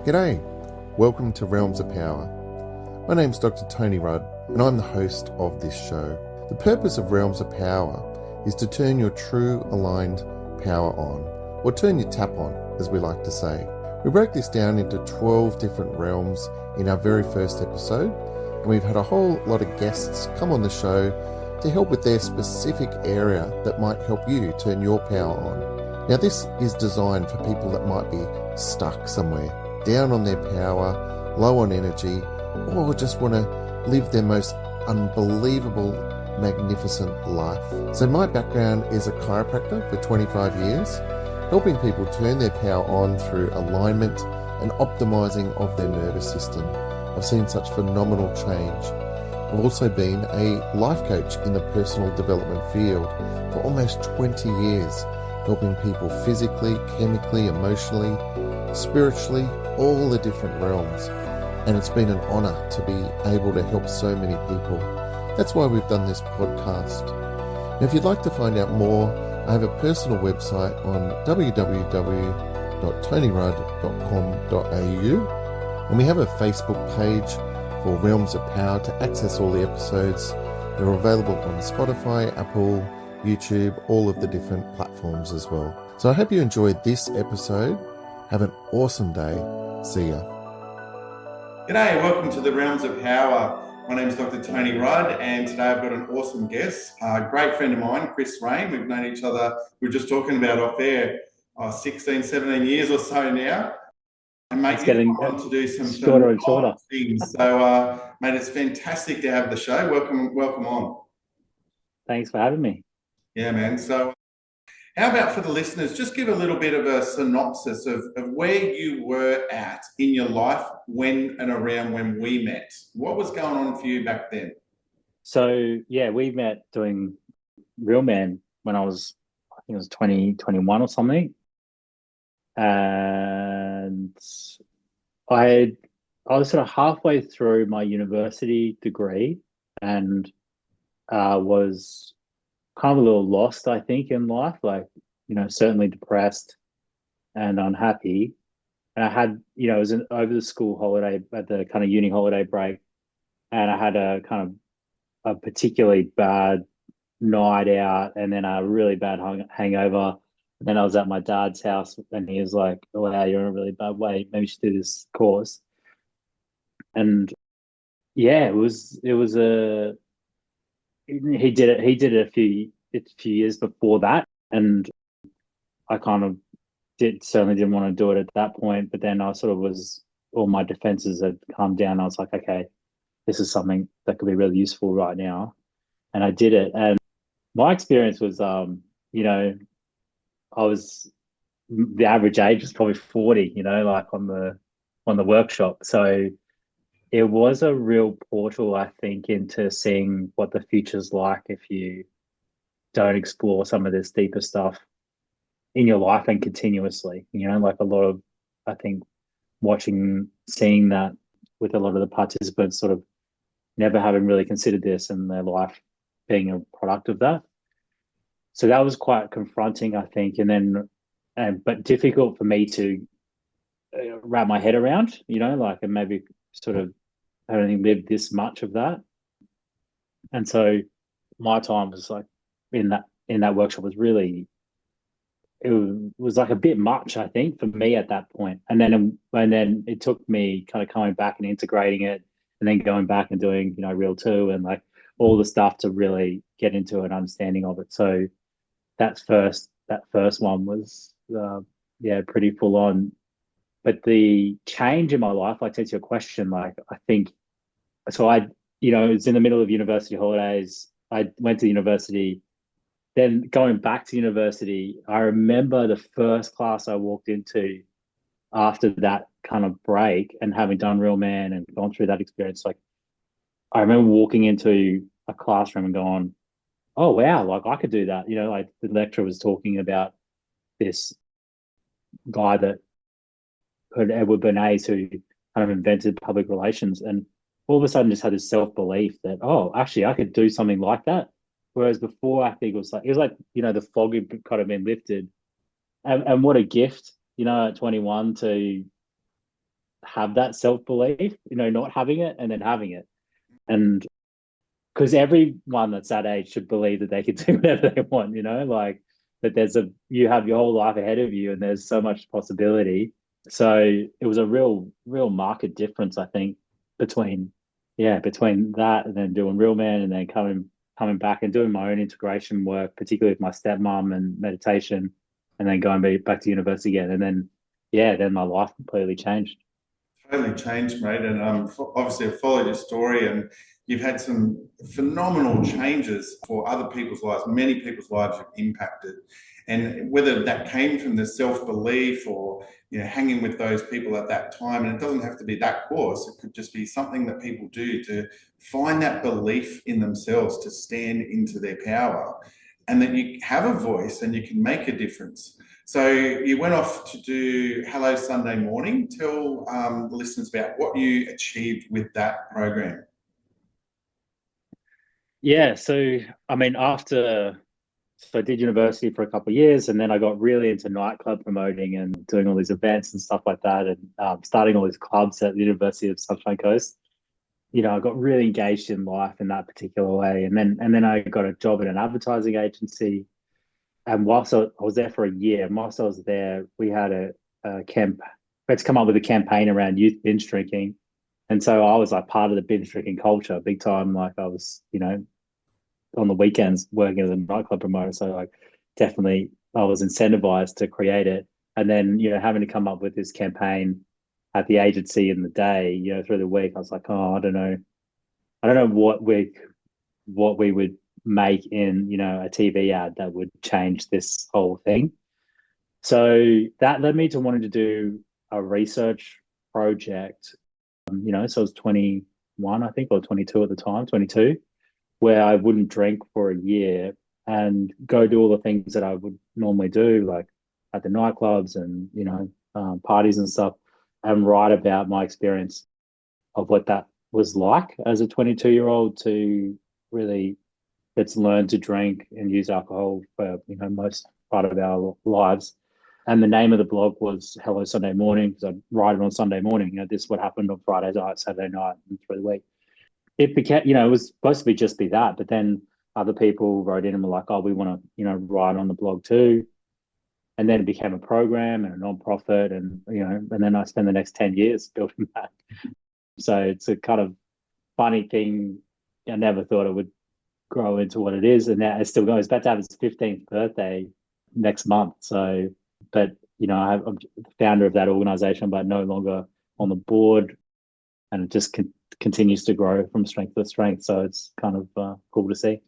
G'day, welcome to Realms of Power. My name's Dr. Tony Rudd and I'm the host of this show. The purpose of Realms of Power is to turn your true aligned power on, or turn your tap on, as we like to say. We broke this down into 12 different realms in our very first episode, and we've had a whole lot of guests come on the show to help with their specific area that might help you turn your power on. Now, this is designed for people that might be stuck somewhere, down on their power, low on energy, or just want to live their most unbelievable, magnificent life. So my background is a chiropractor for 25 years, helping people turn their power on through alignment and optimizing of their nervous system. I've seen such phenomenal change. I've also been a life coach in the personal development field for almost 20 years, helping people physically, chemically, emotionally, spiritually, all the different realms. And it's been an honor to be able to help so many people. That's why we've done this podcast. Now, if you'd like to find out more, I have a personal website on www.tonyrudd.com.au, and we have a Facebook page for Realms of Power to access all the episodes. They're available on Spotify, Apple, YouTube, all of the different platforms as well. So I hope you enjoyed this episode. Have an awesome day. See ya. G'day, welcome to the Realms of Power. My name is Dr. Tony Rudd, and today I've got an awesome guest, a great friend of mine, Chris Raine. We've known each other, we were just talking about off air, 16, 17 years or so now. And mate, you want to do some shorter and shorter things. So, mate, it's fantastic to have the show. Welcome on. Thanks for having me. Yeah, man. So how about for the listeners, just give a little bit of a synopsis of where you were at in your life when and around when we met. What was going on for you back then? So, yeah, we met doing Real Man when I think it was 2021 or something. And I was sort of halfway through my university degree and was kind of a little lost, I think, in life, like, certainly depressed and unhappy. And I had, it was over the school holiday, at the kind of uni holiday break, and I had a kind of a particularly bad night out and then a really bad hangover. And then I was at my dad's house and he was like, "Oh, wow, you're in a really bad way. Maybe you should do this course." And yeah, he did it a few years before that, and I kind of certainly didn't want to do it at that point. But then I sort of all my defenses had calmed down. I was like, okay, this is something that could be really useful right now, and I did it. And my experience was, the average age was probably 40, like on the workshop. So it was a real portal, I think, into seeing what the future's like if you don't explore some of this deeper stuff in your life and continuously. Like a lot of, I think, seeing that with a lot of the participants sort of never having really considered this and their life being a product of that. So that was quite confronting, I think, but difficult for me to wrap my head around, and maybe sort of having lived this much of that. And so my time was like in that workshop was really, it was like a bit much, I think, for me at that point. And then it took me kind of coming back and integrating it and then going back and doing, Real 2 and like all the stuff to really get into an understanding of it. So that first one was, pretty full on. But the change in my life, like to answer your question, like I think, so it was in the middle of university holidays. I went to university. Then going back to university, I remember the first class I walked into after that kind of break and having done Real Man and gone through that experience. Like I remember walking into a classroom and going, "Oh, wow, like I could do that." Like the lecturer was talking about this guy that Edward Bernays, who kind of invented public relations, and all of a sudden just had this self-belief that, oh, actually I could do something like that. Whereas before, I think it was like the fog had kind of been lifted, and what a gift, at 21 to have that self-belief, not having it and then having it. And because everyone that's that age should believe that they can do whatever they want, like that you have your whole life ahead of you and there's so much possibility. So it was a real market difference, I think, between that and then doing Real Man and then coming back and doing my own integration work, particularly with my stepmom and meditation, and then going back to university again. And then my life completely changed. Totally changed, mate. And obviously, I followed your story, and you've had some phenomenal changes for other people's lives. Many people's lives you've impacted, and whether that came from the self-belief or hanging with those people at that time, and it doesn't have to be that course. It could just be something that people do to find that belief in themselves, to stand into their power, and that you have a voice and you can make a difference. So you went off to do Hello Sunday Morning. Tell the listeners about what you achieved with that program. Yeah, so I mean, so I did university for a couple of years, and then I got really into nightclub promoting and doing all these events and stuff like that, and starting all these clubs at the University of Sunshine Coast. I got really engaged in life in that particular way, and then I got a job at an advertising agency. And whilst I was there for a year, whilst I was there, we had a camp. We had to come up with a campaign around youth binge drinking, and so I was like part of the binge drinking culture, big time. Like I was, on the weekends working as a nightclub promoter. So like definitely I was incentivized to create it. And then, having to come up with this campaign at the agency in the day, through the week, I was like, oh, I don't know what we would make in, a TV ad that would change this whole thing. So that led me to wanting to do a research project. So I was 21, I think, or 22 at the time, 22, where I wouldn't drink for a year and go do all the things that I would normally do, like at the nightclubs and, parties and stuff, and write about my experience of what that was like as a 22-year-old to really that's learned to drink and use alcohol for, most part of our lives. And the name of the blog was Hello Sunday Morning, because I'd write it on Sunday morning. This is what happened on Friday night, Saturday night, and through the week. It became, it was supposed to be that, but then other people wrote in and were like, oh, we want to, write on the blog too. And then it became a program and a nonprofit, and, and then I spent the next 10 years building that. So it's a kind of funny thing. I never thought it would grow into what it is. And now it's still going. It's about to have its 15th birthday next month. So, but, I'm the founder of that organization, but no longer on the board. And it just continues to grow from strength to strength. So it's kind of cool to see.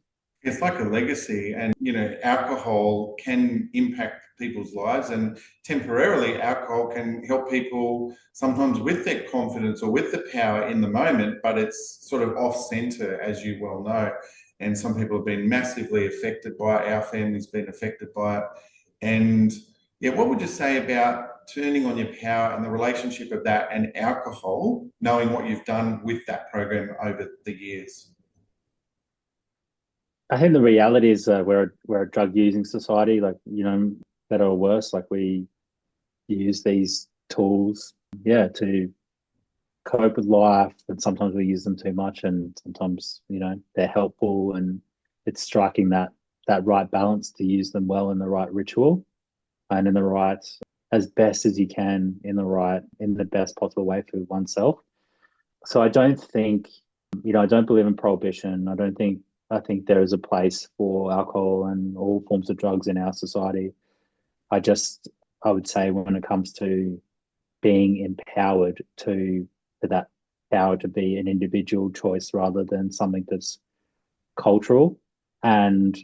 It's like a legacy, and alcohol can impact people's lives, and temporarily alcohol can help people sometimes with their confidence or with the power in the moment, but it's sort of off center, as you well know. And some people have been massively affected by it. Our family's been affected by it. And what would you say about turning on your power and the relationship of that and alcohol, knowing what you've done with that program over the years? I think the reality is we're a drug using society, like, better or worse, like we use these tools, to cope with life, and sometimes we use them too much, and sometimes, they're helpful, and it's striking that right balance to use them well in the right ritual and in the right, as best as you can, in the best possible way for oneself. So I don't think, I don't believe in prohibition. I think there is a place for alcohol and all forms of drugs in our society. I would say when it comes to being empowered for that power to be an individual choice rather than something that's cultural, and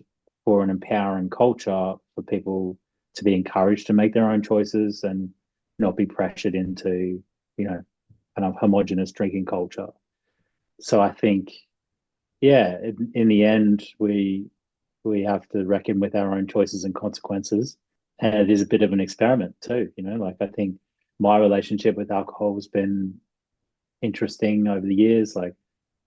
for an empowering culture for people to be encouraged to make their own choices and not be pressured into, kind of homogenous drinking culture. So I think, in the end, we have to reckon with our own choices and consequences. And it is a bit of an experiment too, like I think my relationship with alcohol has been interesting over the years, like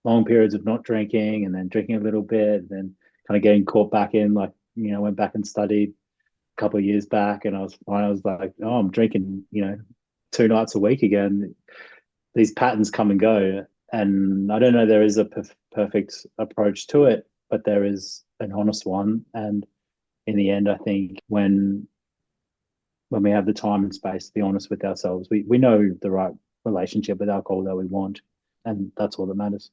long periods of not drinking and then drinking a little bit, and then kind of getting caught back in, like, went back and studied a couple of years back, and I was like, oh, I'm drinking, 2 nights a week again. these patterns come and go. And I don't know, there is a perfect approach to it, but there is an honest one. And in the end, I think when we have the time and space to be honest with ourselves, we know the right relationship with alcohol that we want, and that's all that matters.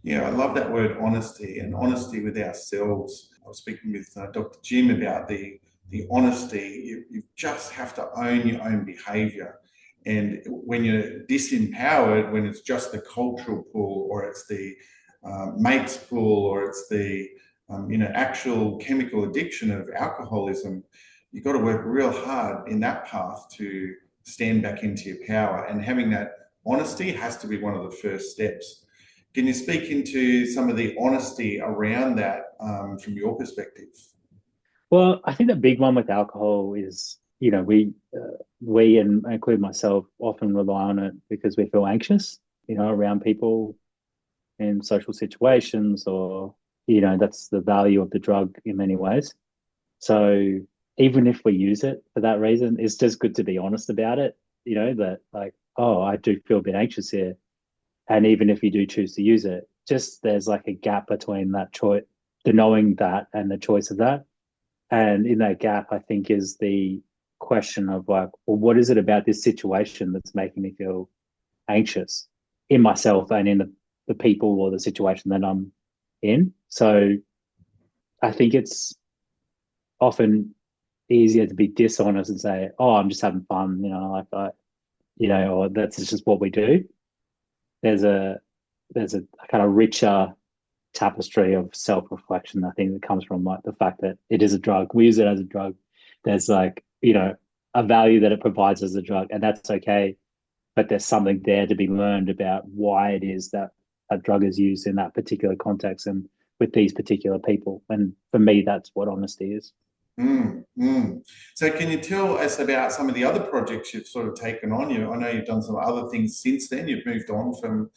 Yeah, I love that word honesty, and honesty with ourselves. I was speaking with Dr. Jim about the honesty. You just have to own your own behavior. And when you're disempowered, when it's just the cultural pull, or it's the mates pull, or it's the actual chemical addiction of alcoholism, you've got to work real hard in that path to stand back into your power. And having that honesty has to be one of the first steps. Can you speak into some of the honesty around that from your perspective? Well, I think the big one with alcohol is, we and include myself often rely on it because we feel anxious, around people in social situations, or, that's the value of the drug in many ways. So even if we use it for that reason, it's just good to be honest about it, that like, oh, I do feel a bit anxious here. And even if you do choose to use it, just there's like a gap between that choice, the knowing that and the choice of that. And in that gap, I think is the question of like, well, what is it about this situation that's making me feel anxious in myself and in the people or the situation that I'm in? So I think it's often easier to be dishonest and say, oh, I'm just having fun, or that's just what we do. There's a kind of richer tapestry of self-reflection, I think, that comes from like the fact that it is a drug. We use it as a drug. There's like, a value that it provides as a drug, and that's okay. But there's something there to be learned about why it is that a drug is used in that particular context and with these particular people. And for me, that's what honesty is. So can you tell us about some of the other projects you've sort of taken on? I know you've done some other things since then. You've moved on from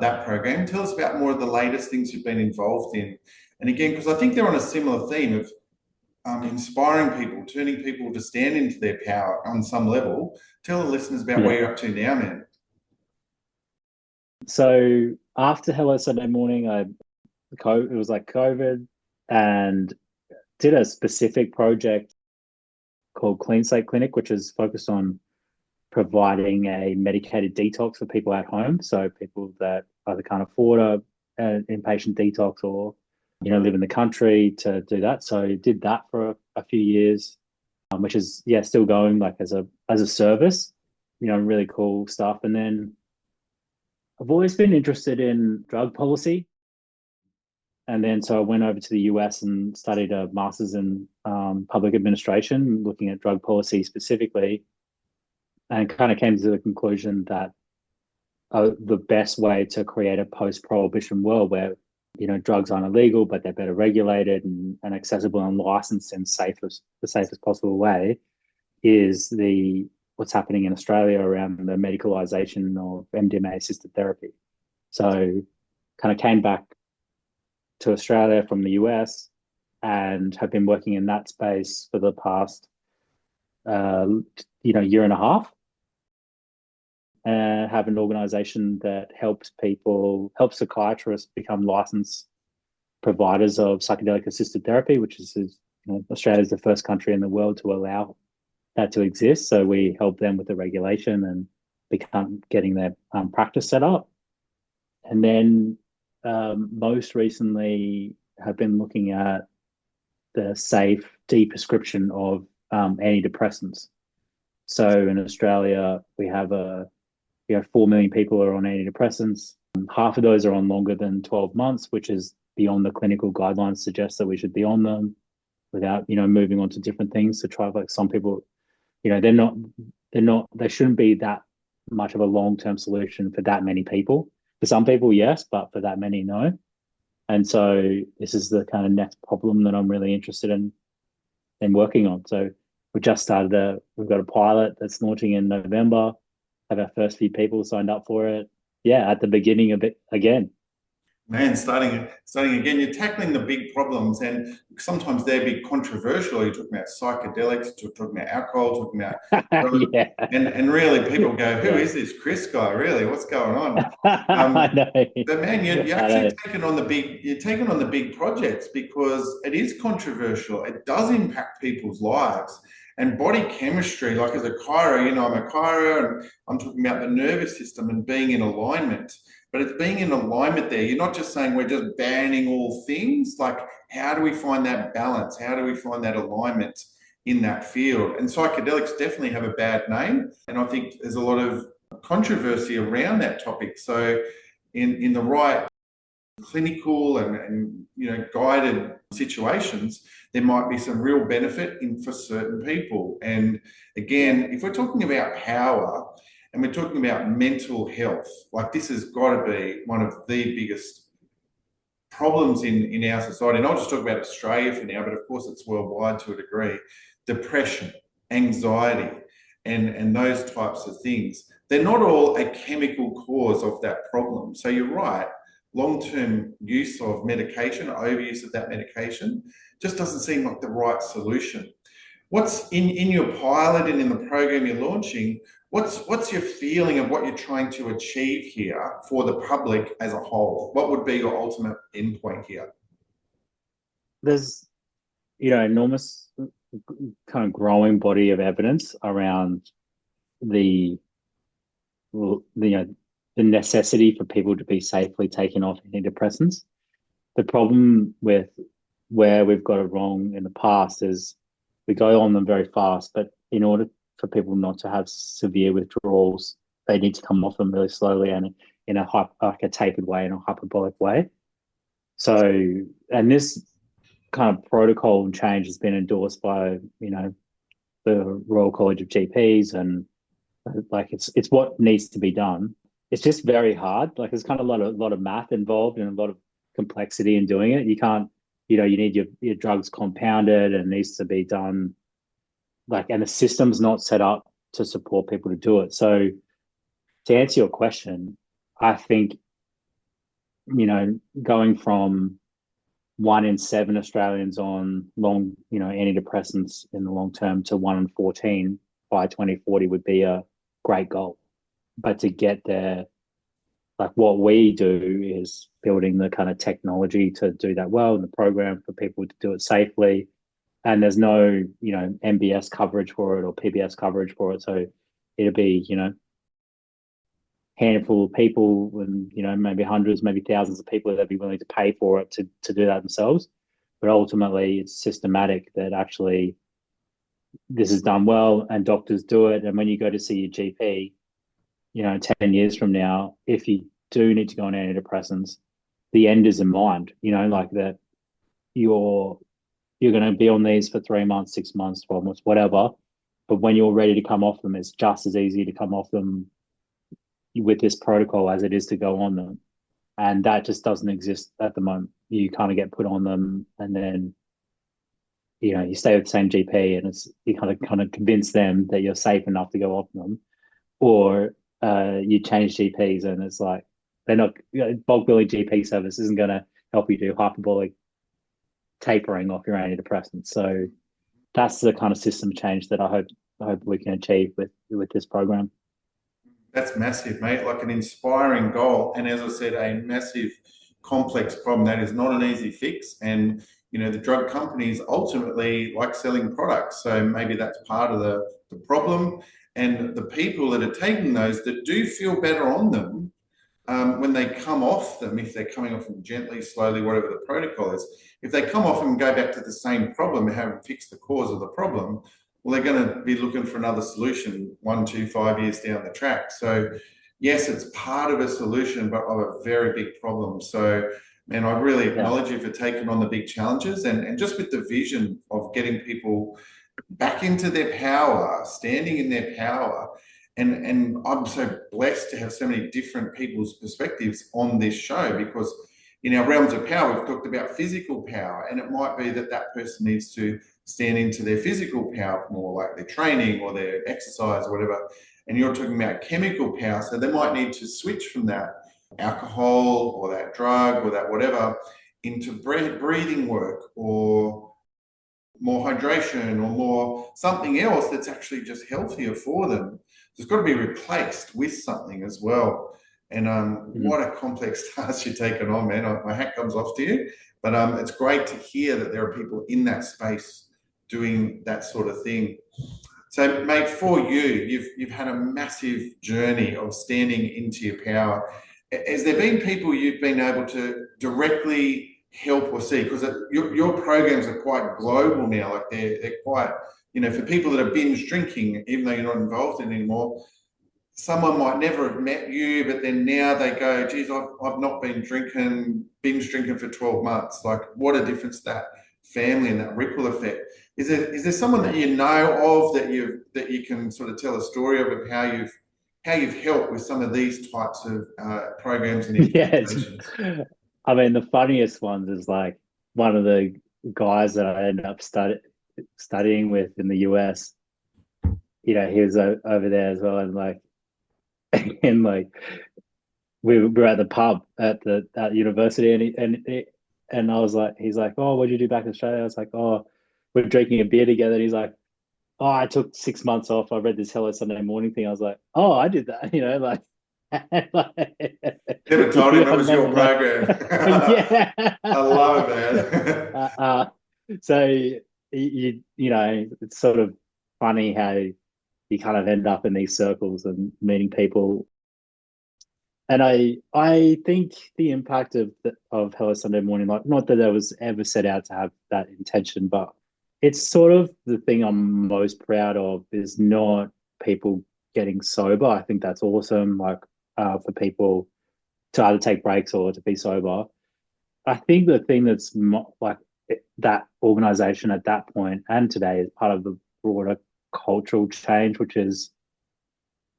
that program. Tell us about more of the latest things you've been involved in. And again, because I think they're on a similar theme of inspiring people, turning people to stand into their power on some level. Tell the listeners about where you're up to now, man. So after Hello Sunday Morning, it was like COVID, and did a specific project called Clean Slate Clinic, which is focused on providing a medicated detox for people at home. So people that either can't afford an inpatient detox or, live in the country to do that. So did that for a few years, which is, still going like as a service, really cool stuff. And then I've always been interested in drug policy. And then so I went over to the US and studied a master's in public administration, looking at drug policy specifically, and kind of came to the conclusion that the best way to create a post-prohibition world where, drugs aren't illegal, but they're better regulated and accessible and licensed in the safest possible way is what's happening in Australia around the medicalisation of MDMA-assisted therapy. So kind of came back to Australia from the US and have been working in that space for the past, year and a half. And have an organization that helps psychiatrists become licensed providers of psychedelic-assisted therapy, which is, Australia is the first country in the world to allow that to exist. So we help them with the regulation and getting their practice set up. And then most recently have been looking at the safe deprescription of antidepressants. So in Australia, we have 4 million people are on antidepressants. Half of those are on longer than 12 months, which is beyond the clinical guidelines suggest that we should be on them without, moving on to different things to try. Like some people, they shouldn't be that much of a long-term solution for that many people. For some people, yes, but for that many, no. And so this is the kind of next problem that I'm really interested in working on. So we just started we've got a pilot that's launching in November, have our first few people signed up for it. Yeah, at the beginning of it again. Man, starting again, you're tackling the big problems, and sometimes they're big controversial. You're talking about psychedelics, you're talking about alcohol, talking about Yeah. and really people go, who Yeah. is this Chris guy? Really, what's going on? I know. But man, you're I actually know. taking on the big projects because it is controversial. It does impact people's lives. And body chemistry, like as a chiro, I'm a chiro and I'm talking about the nervous system and being in alignment. But it's being in alignment there. You're not just saying we're just banning all things. Like, how do we find that balance? How do we find that alignment in that field? And psychedelics definitely have a bad name. And I think there's a lot of controversy around that topic. So in the right clinical and guided situations, there might be some real benefit in for certain people. And again, if we're talking about power and we're talking about mental health, like this has got to be one of the biggest problems in our society. And I'll just talk about Australia for now, but of course it's worldwide to a degree. Depression, anxiety, and those types of things. They're not all a chemical cause of that problem. So you're right. Long-term use of medication, overuse of that medication, just doesn't seem like the right solution. What's in your pilot and in the program you're launching, what's your feeling of what you're trying to achieve here for the public as a whole? What would be your ultimate endpoint here? There's, enormous kind of growing body of evidence around the necessity for people to be safely taken off antidepressants. The problem with where we've got it wrong in the past is we go on them very fast, but in order for people not to have severe withdrawals, they need to come off them really slowly and in a tapered way, in a hyperbolic way. So, and this kind of protocol change has been endorsed by, the Royal College of GPs, and like it's what needs to be done. It's just very hard. Like there's kind of a lot of math involved and a lot of complexity in doing it. You can't, you need your drugs compounded and it needs to be done and the system's not set up to support people to do it. So to answer your question, I think, going from 1 in 7 Australians on antidepressants in the long term to 1 in 14 by 2040 would be a great goal. But to get there, like what we do is building the kind of technology to do that well in the program for people to do it safely. And there's no, MBS coverage for it or PBS coverage for it. So it'll be, handful of people and, maybe hundreds, maybe thousands of people that'd be willing to pay for it to do that themselves. But ultimately it's systematic that actually this is done well and doctors do it. And when you go to see your GP, 10 years from now, if you do need to go on antidepressants, the end is in mind, like that you're going to be on these for 3 months, 6 months, 12 months, whatever. But when you're ready to come off them, it's just as easy to come off them with this protocol as it is to go on them. And that just doesn't exist at the moment. You kind of get put on them and then, you stay with the same GP and you kind of convince them that you're safe enough to go off them. Or you change GPs and it's like, they're not, bulk billing GP service isn't going to help you do hyperbolic tapering off your antidepressants. So that's the kind of system change that I hope we can achieve with this program. That's massive, mate. Like an inspiring goal. And as I said, a massive complex problem that is not an easy fix. And, the drug companies ultimately like selling products. So maybe that's part of the problem. And the people that are taking those that do feel better on them, when they come off them, if they're coming off them gently, slowly, whatever the protocol is, if they come off and go back to the same problem and haven't fixed the cause of the problem, well, they're going to be looking for another solution 1, 2, 5 years down the track. So yes, it's part of a solution, but of a very big problem. So, man, I really acknowledge you for taking on the big challenges and just with the vision of getting people back into their power, standing in their power. And I'm so blessed to have so many different people's perspectives on this show, because in our realms of power, we've talked about physical power, and it might be that that person needs to stand into their physical power more, like their training or their exercise or whatever. And you're talking about chemical power, so they might need to switch from that alcohol or that drug or that whatever into breathing work or more hydration or more something else that's actually just healthier for them. So it's got to be replaced with something as well. And what a complex task you're taking on, man. My hat comes off to you. But it's great to hear that there are people in that space doing that sort of thing. So, mate, for you, you've had a massive journey of standing into your power. Has there been people you've been able to directly help or see? Because your programs are quite global now. Like they're quite, for people that are binge drinking, even though you're not involved in it anymore, someone might never have met you, but then now they go, geez, I've not been binge drinking for 12 months. Like, what a difference that family and that ripple effect. Is there someone that you know of that you can sort of tell a story of how you've helped with some of these types of programs and implementations? Yeah, I mean, the funniest ones is like one of the guys that I ended up studying with in the US. He was over there as well, and like, and like we were at the pub at university, and I was like, he's like, oh, what did you do back in Australia? I was like, oh, we're drinking a beer together. And he's like, oh, I took 6 months off. I read this Hello Sunday Morning thing. I was like, oh, I did that, like. Never told him it was your program. Yeah, I love it, man. So it's sort of funny how you kind of end up in these circles and meeting people. And I think the impact of Hello Sunday Morning, like, not that I was ever set out to have that intention, but it's sort of the thing I'm most proud of is not people getting sober. I think that's awesome, like for people to either take breaks or to be sober. I think the thing that's like that organization at that point and today is part of the broader cultural change, which is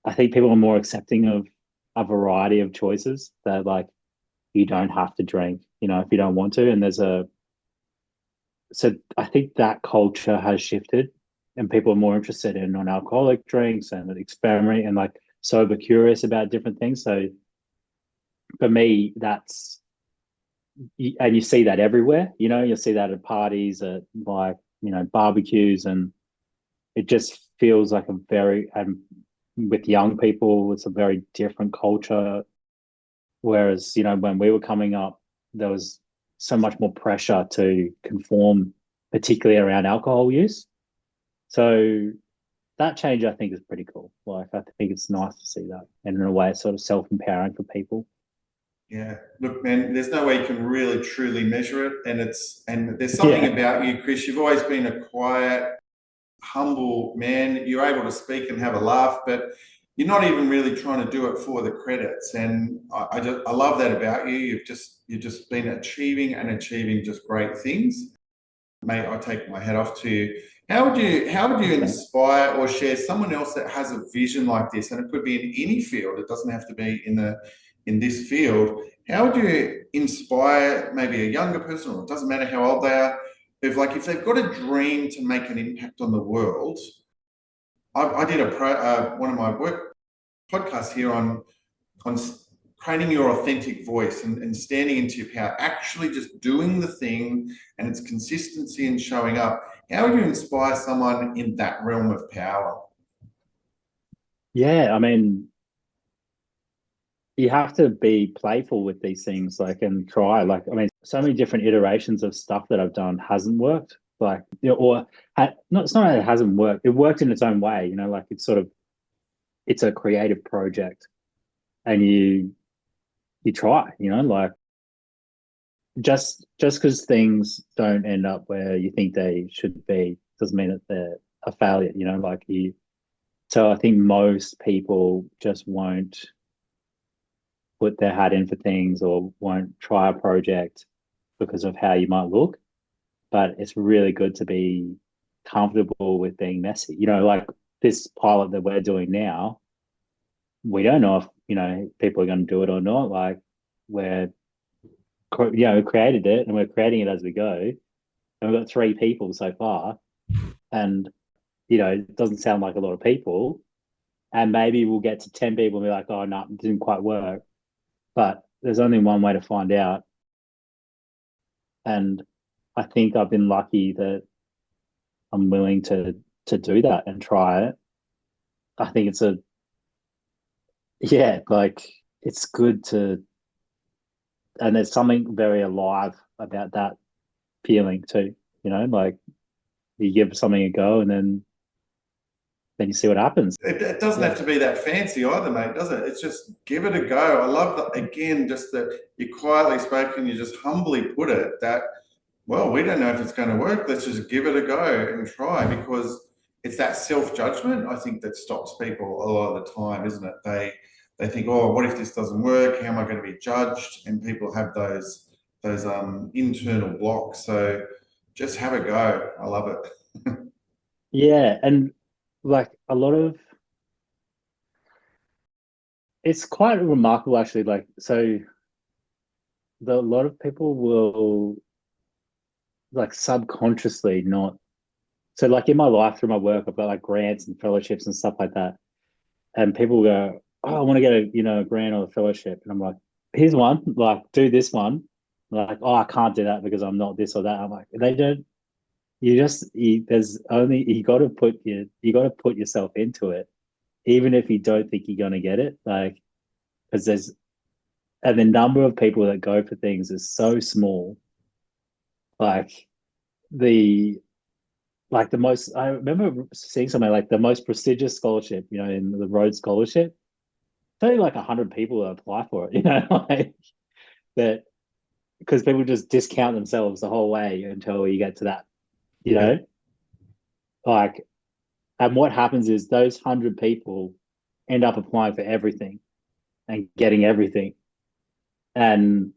I think people are more accepting of a variety of choices that, like, you don't have to drink, if you don't want to. And so I think that culture has shifted and people are more interested in non-alcoholic drinks and experimenting and like sober curious about different things. So for me, and you see that everywhere, you'll see that at parties, at like, barbecues, and it just feels like with young people, it's a very different culture. Whereas, when we were coming up, there was so much more pressure to conform, particularly around alcohol use. So that change, I think, is pretty cool. Like, I think it's nice to see that. And in a way, it's sort of self-empowering for people. Yeah, look, man, there's no way you can really truly measure it. And there's something about you, Chris. You've always been a quiet, humble man. You're able to speak and have a laugh, but you're not even really trying to do it for the credits. And I love that about you. You've just been achieving just great things. Mate, I take my hat off to you. How would you inspire or share someone else that has a vision like this? And it could be in any field. It doesn't have to be in this field. How would you inspire maybe a younger person, or it doesn't matter how old they are, if they've got a dream to make an impact on the world? I did one of my work podcasts here on creating your authentic voice and standing into your power, actually just doing the thing, and its consistency and showing up. How would you inspire someone in that realm of power? Yeah, I mean, you have to be playful with these things, like, and try. Like, I mean, so many different iterations of stuff that I've done hasn't worked. Like, it's not that it hasn't worked. It worked in its own way, like it's a creative project, and you try, like, just because things don't end up where you think they should be doesn't mean that they're a failure, like you. So I think most people just won't put their hat in for things or won't try a project because of how you might look. But it's really good to be comfortable with being messy. Like this pilot that we're doing now, we don't know if, people are going to do it or not. Like, we created it and we're creating it as we go. And we've got 3 people so far. And, it doesn't sound like a lot of people. And maybe we'll get to 10 people and be like, oh, no, it didn't quite work. But there's only one way to find out. And I think I've been lucky that I'm willing to do that and try it. I think it's it's good to, and there's something very alive about that feeling too, like you give something a go and then you see what happens. It doesn't have to be that fancy either, mate, does it? It's just give it a go. I love that, again, just that you quietly spoke and you just humbly put it that, well, we don't know if it's going to work. Let's just give it a go and try, because it's that self-judgment, I think, that stops people a lot of the time, isn't it? They think, oh, what if this doesn't work? How am I going to be judged? And people have those internal blocks. So just have a go. I love it. Yeah, and like a lot of, it's quite remarkable actually. Like, so a lot of people will like subconsciously not. So like in my life through my work, I've got like grants and fellowships and stuff like that. And people go, oh, I want to get a grant or a fellowship. And I'm like, here's one, like do this one. Like, oh, I can't do that because I'm not this or that. I'm like, they don't, you got to put yourself into it, even if you don't think you're going to get it. Like, because and the number of people that go for things is so small. Like the most, I remember seeing something like the most prestigious scholarship, in the Rhodes Scholarship, it's only like 100 people that apply for it, like that, because people just discount themselves the whole way until you get to that, like, and what happens is those 100 people end up applying for everything and getting everything. And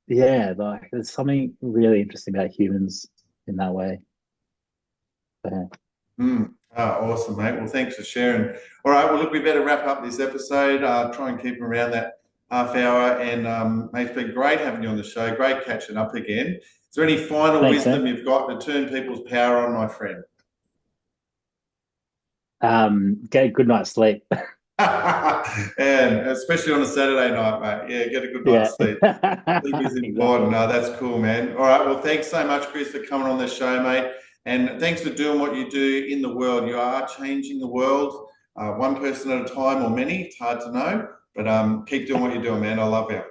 yeah, like there's something really interesting about humans in that way. Oh, awesome, mate. Well, thanks for sharing. All right, well, look, we better wrap up this episode. Try and keep around that half hour. And mate, it's been great having you on the show. Great catching up again. Is there any final wisdom you've got to turn people's power on, my friend? Get a good night's sleep. And especially on a Saturday night, mate. Yeah, get a good night's sleep. Sleep is important. No, that's cool, man. All right, well, thanks so much, Chris, for coming on the show, mate. And thanks for doing what you do in the world. You are changing the world, one person at a time or many. It's hard to know, but keep doing what you're doing, man. I love you.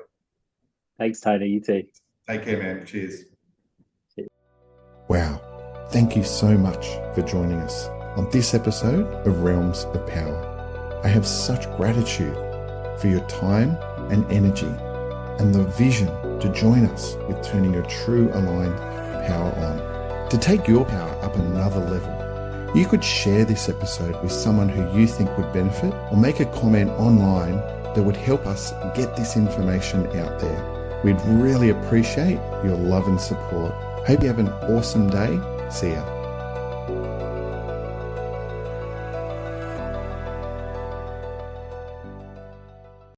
Thanks, Tony. You too. Take care, man. Cheers. Wow. Thank you so much for joining us on this episode of Realms of Power. I have such gratitude for your time and energy and the vision to join us with turning your true aligned power on. To take your power up another level, you could share this episode with someone who you think would benefit, or make a comment online that would help us get this information out there. We'd really appreciate your love and support. Hope you have an awesome day. See ya.